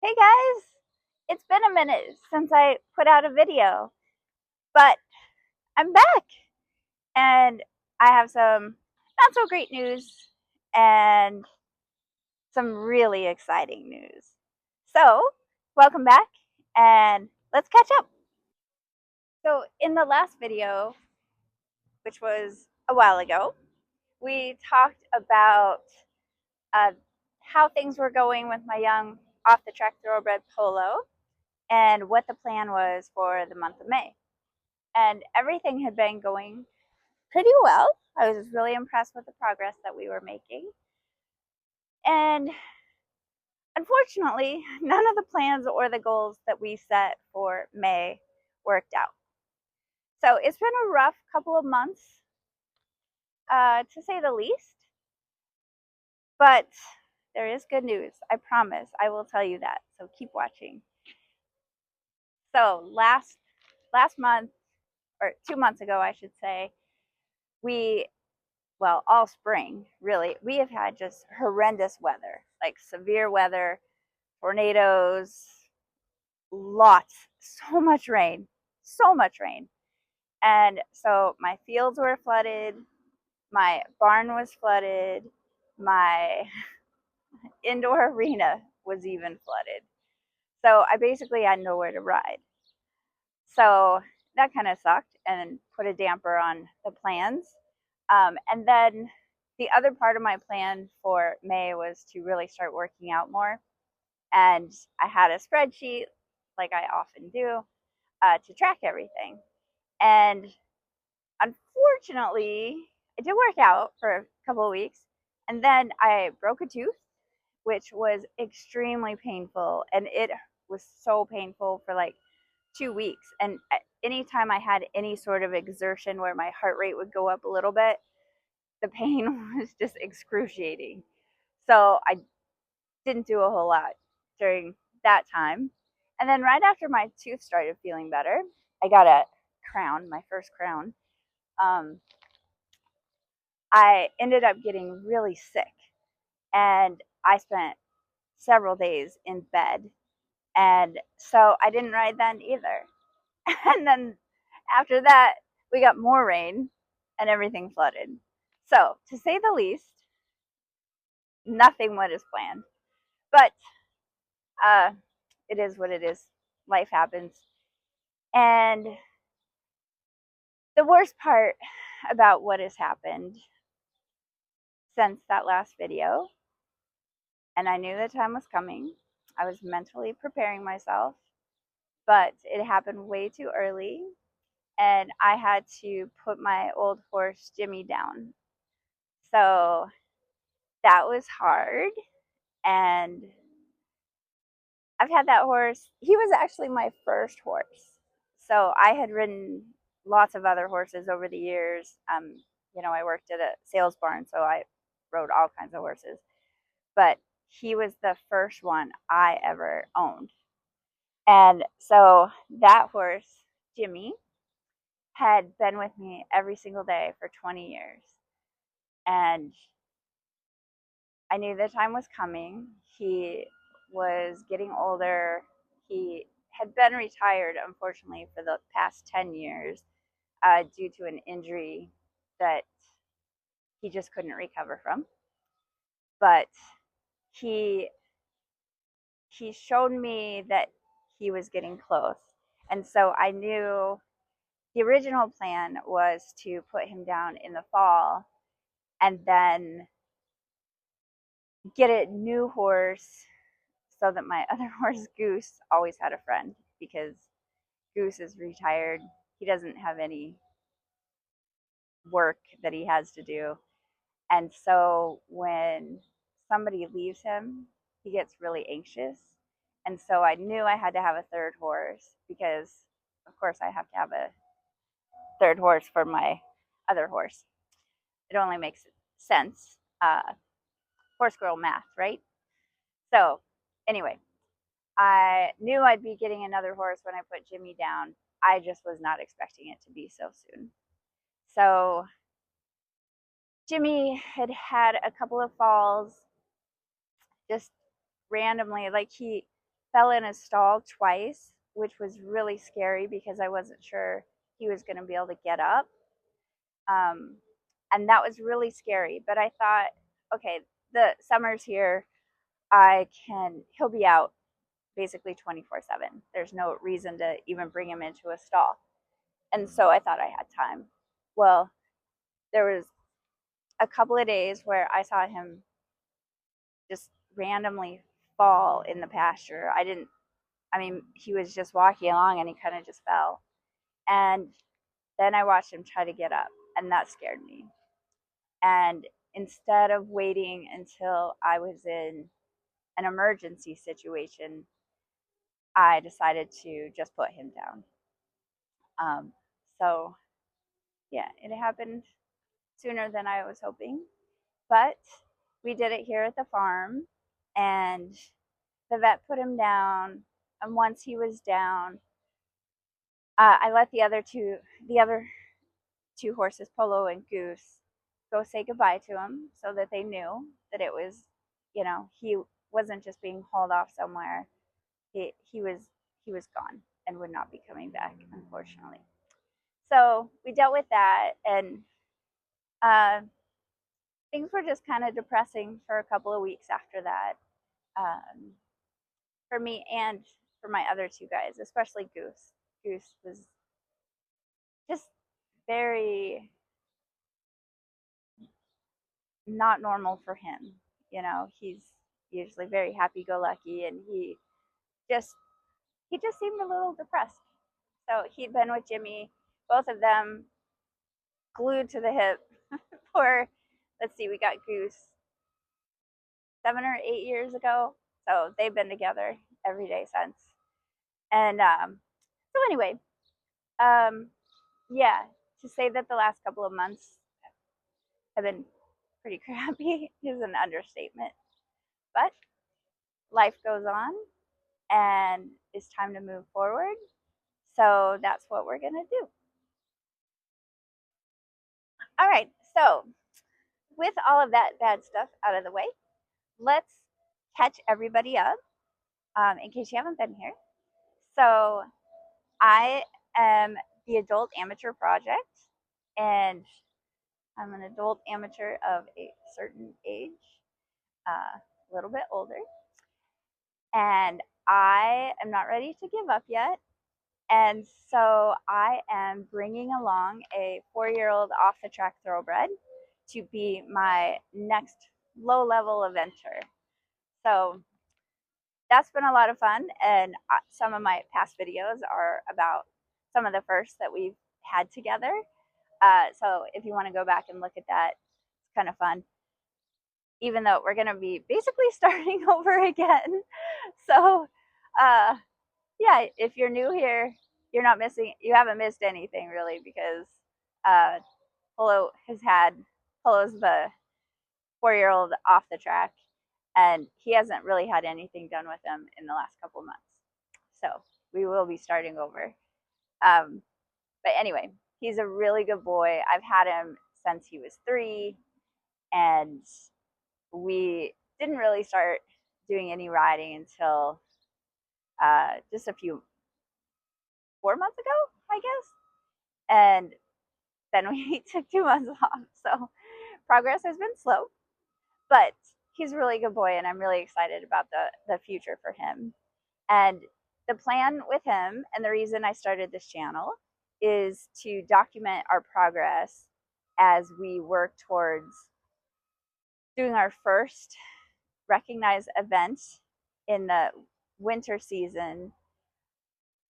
Hey guys, it's been a minute since I put out a video, but I'm back and I have some not so great news and some really exciting news. So, welcome back and let's catch up. So, in the last video, which was a while ago, we talked about uh, how things were going with my young off the track thoroughbred polo and what the plan was for the month of May. And everything had been going pretty well. I was really impressed with the progress that we were making. And unfortunately, none of the plans or the goals that we set for May worked out. So it's been a rough couple of months, to say the least. But there is good news. I promise. I will tell you that. So keep watching. So last month, or 2 months ago, I should say, we all spring, really, we have had just horrendous weather, like severe weather, tornadoes, lots, so much rain, so much rain. And so my fields were flooded, my barn was flooded, my indoor arena was even flooded. So I basically had nowhere to ride. So that kind of sucked and put a damper on the plans. And then the other part of my plan for May was to really start working out more. And I had a spreadsheet, like I often do, to track everything. And unfortunately, it did work out for a couple of weeks. And then I broke a tooth, which was extremely painful. And it was so painful for like 2 weeks. And anytime I had any sort of exertion where my heart rate would go up a little bit, the pain was just excruciating. So I didn't do a whole lot during that time. And then right after my tooth started feeling better, I got a crown, my first crown. Um, I ended up getting really sick and I spent several days in bed. And so I didn't ride then either. And then after that, we got more rain and everything flooded. So, to say the least, nothing went as planned. But uh, it is what it is. Life happens. And the worst part about what has happened since that last video, and I knew the time was coming, I was mentally preparing myself, but it happened way too early. And I had to put my old horse Jimmy down. So that was hard. And I've had that horse. He was actually my first horse. So I had ridden lots of other horses over the years. I worked at a sales barn, so I rode all kinds of horses. But he was the first one I ever owned. And so that horse, Jimmy, had been with me every single day for 20 years. And I knew the time was coming. He was getting older. He had been retired, unfortunately, for the past 10 years due to an injury that he just couldn't recover from. But he he showed me that he was getting close. And so I knew the original plan was to put him down in the fall and then get a new horse so that my other horse, Goose, always had a friend because Goose is retired. He doesn't have any work that he has to do. And so when somebody leaves him, he gets really anxious. And so I knew I had to have a third horse because, of course, I have to have a third horse for my other horse. It only makes sense. Horse girl math, right? So, anyway, I knew I'd be getting another horse when I put Jimmy down. I just was not expecting it to be so soon. So, Jimmy had had a couple of falls just randomly. Like fell in a stall twice, which was really scary because I wasn't sure he was going to be able to get up. Um, and that was really scary. But I thought, okay, the summer's here. He'll be out basically 24/7. There's no reason to even bring him into a stall. And so I thought I had time. Well, there was a couple of days where I saw him just randomly fall in the pasture. I mean, he was just walking along and he kind of just fell. And then I watched him try to get up, and that scared me. And instead of waiting until I was in an emergency situation, I decided to just put him down. So, yeah, it happened sooner than I was hoping, but we did it here at the farm, and the vet put him down. And once he was down, I let the other two horses, Polo and Goose, go say goodbye to him so that they knew that it was, he wasn't just being hauled off somewhere. He was gone and would not be coming back, unfortunately. So we dealt with that, and uh, things were just kind of depressing for a couple of weeks after that, um, for me and for my other two guys, especially Goose. Goose was just very not normal for him. He's usually very happy-go-lucky, and just he just seemed a little depressed. So he'd been with Jimmy, both of them glued to the hip for, let's see, we got Goose 7 or 8 years ago. So they've been together every day since. And so anyway, um, yeah, to say that the last couple of months have been pretty crappy is an understatement. But life goes on, and it's time to move forward. So that's what we're going to do. All right. So, with all of that bad stuff out of the way, let's catch everybody up, in case you haven't been here. So, I am the Adult Amateur Project, and I'm an adult amateur of a certain age, a little bit older, and I am not ready to give up yet. And so I am bringing along a 4-year-old off the track thoroughbred to be my next low level eventer. So that's been a lot of fun. And some of my past videos are about some of the firsts that we've had together. So if you want to go back and look at that, it's kind of fun. Even though we're going to be basically starting over again. So, yeah, if you're new here, you haven't missed anything really, because uh, Polo's the 4-year-old off the track, and he hasn't really had anything done with him in the last couple of months. So we will be starting over. But anyway, he's a really good boy. I've had him since he was 3, and we didn't really start doing any riding until just 4 months ago, I guess. And then we took 2 months off. So progress has been slow, but he's a really good boy, and I'm really excited about the future for him. And the plan with him, and the reason I started this channel, is to document our progress as we work towards doing our first recognized event in the winter season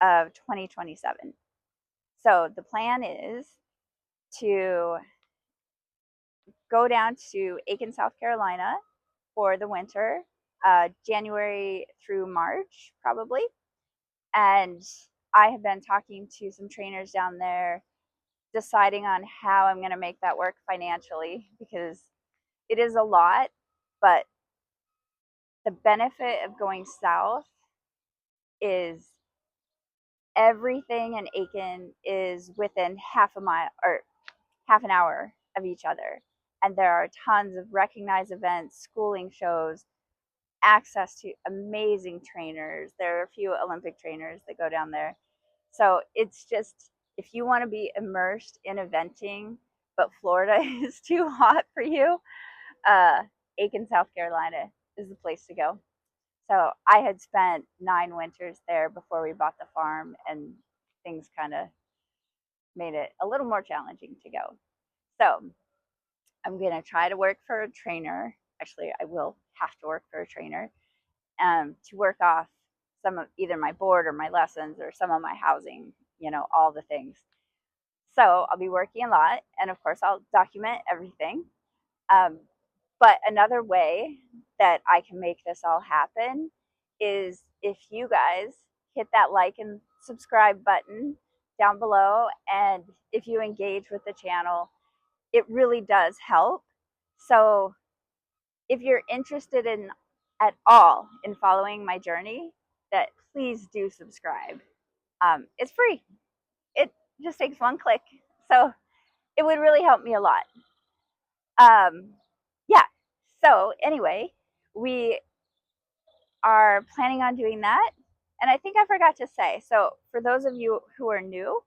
of 2027. So the plan is to go down to Aiken, South Carolina for the winter, January through March, probably. And I have been talking to some trainers down there, deciding on how I'm going to make that work financially, because it is a lot, but the benefit of going south is everything in Aiken is within half a mile or half an hour of each other. And there are tons of recognized events, schooling shows, access to amazing trainers. There are a few Olympic trainers that go down there. So it's just, if you want to be immersed in eventing, but Florida is too hot for you, Aiken, South Carolina is the place to go. So I had spent 9 winters there before we bought the farm, and things kind of made it a little more challenging to go. So I'm going to try to work for a trainer. Actually, I will have to work for a trainer to work off some of either my board or my lessons or some of my housing, all the things. So I'll be working a lot, and of course, I'll document everything. Um, but another way that I can make this all happen is if you guys hit that like and subscribe button down below, and if you engage with the channel, it really does help. So if you're interested in at all in following my journey, that please do subscribe. It's free. It just takes one click. So it would really help me a lot. Yeah. So anyway, we are planning on doing that. And I think I forgot to say, so for those of you who are new,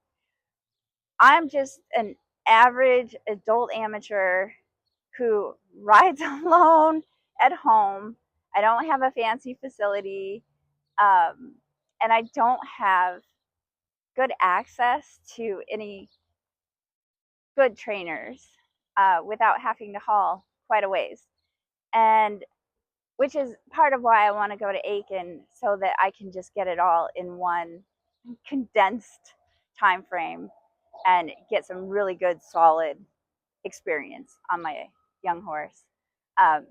I'm just an average adult amateur who rides alone at home. I don't have a fancy facility, and I don't have good access to any good trainers without having to haul quite a ways. And which is part of why I want to go to Aiken, so that I can just get it all in one condensed time frame and get some really good solid experience on my young horse. Um,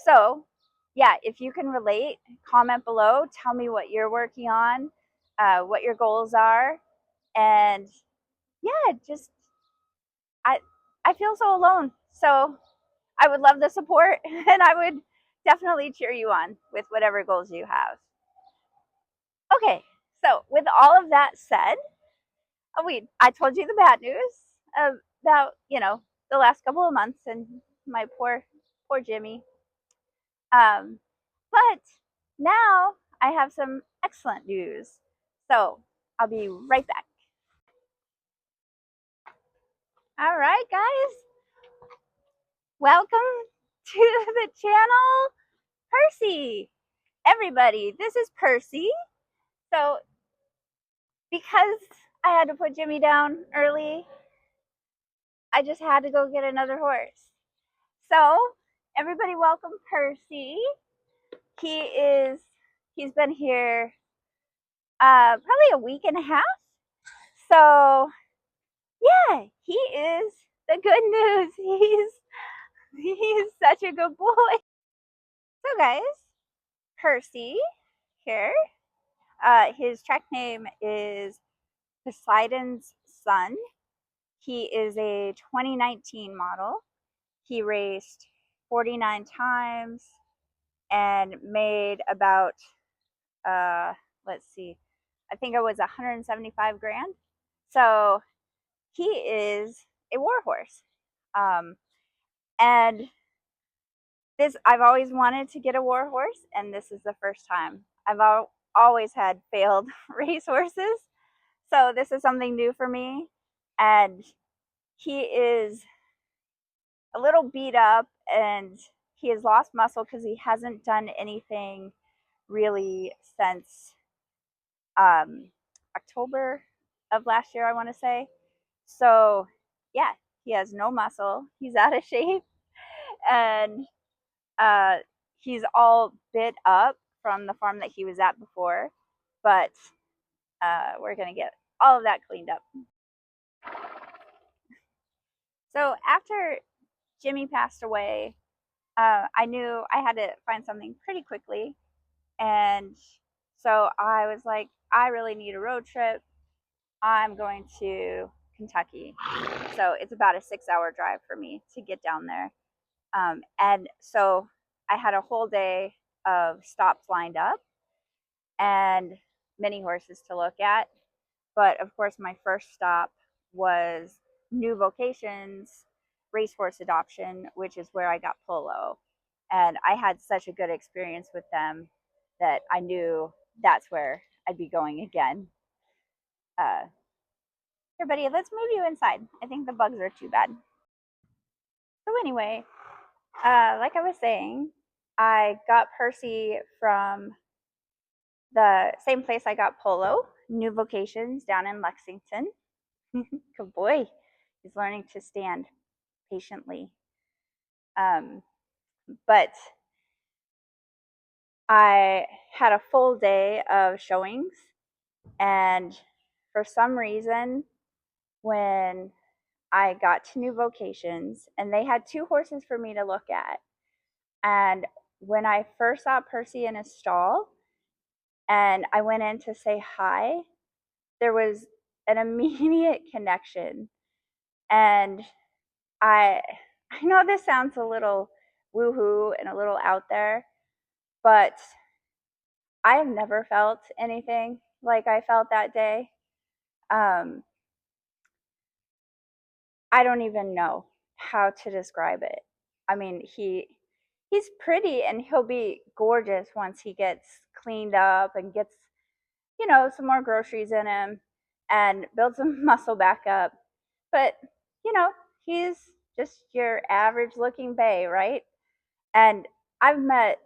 so yeah, if you can relate, comment below, tell me what you're working on, what your goals are, and yeah, just I I feel so alone. So I would love the support, and I would definitely cheer you on with whatever goals you have. Okay, so with all of that said, I told you the bad news about the last couple of months and my poor Jimmy. But now I have some excellent news. So I'll be right back. All right, guys, welcome to the channel, Percy. Everybody, this is Percy. So because I had to put Jimmy down early, I just had to go get another horse. So everybody welcome Percy. He's been here probably a week and a half. So yeah, he is the good news. He's such a good boy. So guys, Percy here. His track name is Poseidon's Son. He is a 2019 model. He raced 49 times and made about let's see, I think it was 175 grand. So he is a war horse. And I've always wanted to get a war horse, and this is the first time. I've always had failed race horses, so this is something new for me. And he is a little beat up, and he has lost muscle because he hasn't done anything really since October of last year, I want to say. So yeah, he has no muscle. He's out of shape, and uh, he's all bit up from the farm that he was at before. But we're gonna get all of that cleaned up. So after Jimmy passed away, I knew I had to find something pretty quickly, and so I was like, I really need a road trip. I'm going to Kentucky. So it's about a 6-hour drive for me to get down there. And so I had a whole day of stops lined up and many horses to look at. But of course, my first stop was New Vocations Racehorse Adoption, which is where I got Polo. And I had such a good experience with them that I knew that's where I'd be going again. Here, buddy, let's move you inside. I think the bugs are too bad. So, anyway, like I was saying, I got Percy from the same place I got Polo, New Vocations down in Lexington. Good boy. He's learning to stand patiently. But I had a full day of showings, and for some reason, when I got to New Vocations, and they had 2 horses for me to look at, and when I first saw Percy in his stall and I went in to say hi, there was an immediate connection. And I I know this sounds a little woohoo and a little out there, but I have never felt anything like I felt that day. Um, I don't even know how to describe it. I mean, he's pretty and he'll be gorgeous once he gets cleaned up and gets, some more groceries in him and builds some muscle back up. But, you know, he's just your average looking bay, right? And I've met,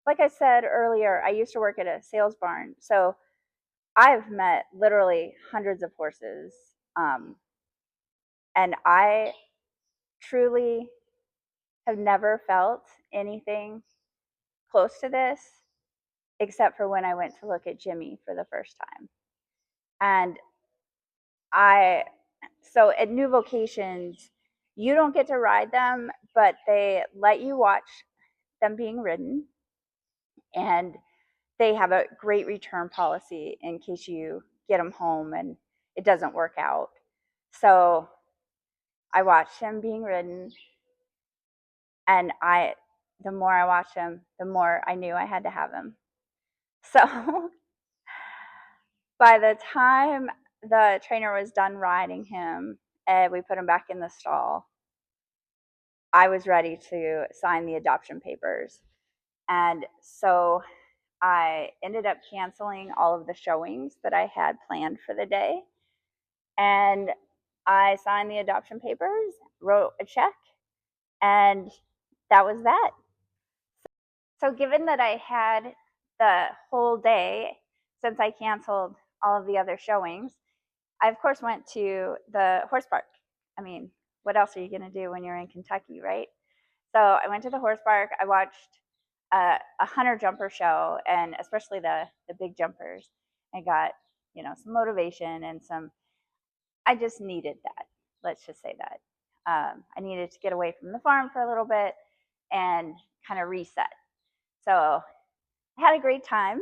like I said earlier, I used to work at a sales barn. So I've met literally hundreds of horses. Um, and I truly have never felt anything close to this except for when I went to look at Jimmy for the first time. And I, so at New Vocations, you don't get to ride them, but they let you watch them being ridden. And they have a great return policy in case you get them home and it doesn't work out. So I watched him being ridden, and the more I watched him, the more I knew I had to have him. So by the time the trainer was done riding him and we put him back in the stall, I was ready to sign the adoption papers. And so I ended up canceling all of the showings that I had planned for the day. And I signed the adoption papers, wrote a check, and that was that. So, given that I had the whole day since I canceled all of the other showings, I, of course, went to the horse park. I mean, what else are you going to do when you're in Kentucky, right? So, I went to the horse park. I watched a hunter jumper show, and especially the big jumpers. I got, some motivation and some. I just needed that. Let's just say that. I needed to get away from the farm for a little bit and kind of reset. So I had a great time.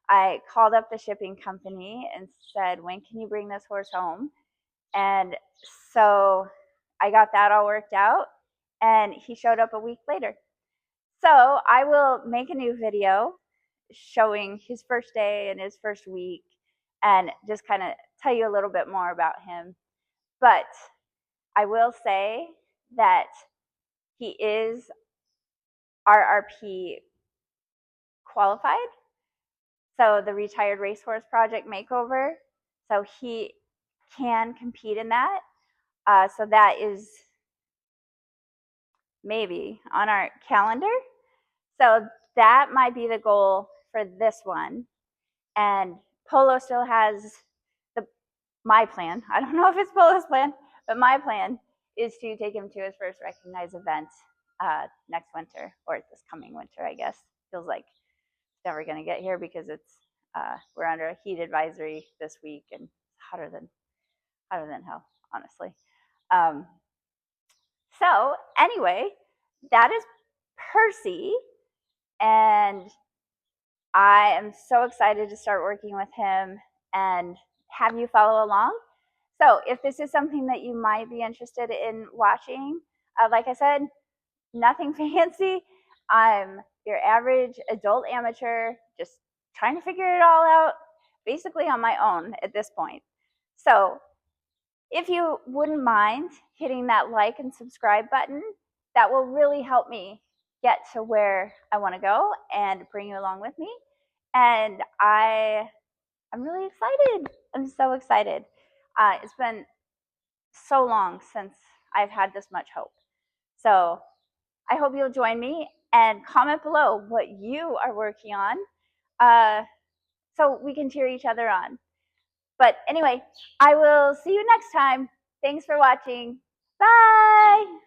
I called up the shipping company and said, when can you bring this horse home? And so I got that all worked out, and he showed up a week later. So I will make a new video showing his first day and his first week and just kind of tell you a little bit more about him. But I will say that he is RRP qualified. So the Retired Racehorse Project Makeover. So he can compete in that. So that is maybe on our calendar. So that might be the goal for this one. And Polo still has my plan. I don't know if it's Polo's plan, but my plan is to take him to his first recognized event next winter, or this coming winter, I guess. Feels like it's never going to get here because we're under a heat advisory this week, and it's hotter than hell, honestly. Um, so anyway, that is Percy, and I am so excited to start working with him and have you follow along. So if this is something that you might be interested in watching, like I said, nothing fancy. I'm your average adult amateur, just trying to figure it all out, basically on my own at this point. So if you wouldn't mind hitting that like and subscribe button, that will really help me get to where I want to go and bring you along with me. And I'm really excited. I'm so excited. It's been so long since I've had this much hope. So I hope you'll join me and comment below what you are working on, so we can cheer each other on. But anyway, I will see you next time. Thanks for watching. Bye.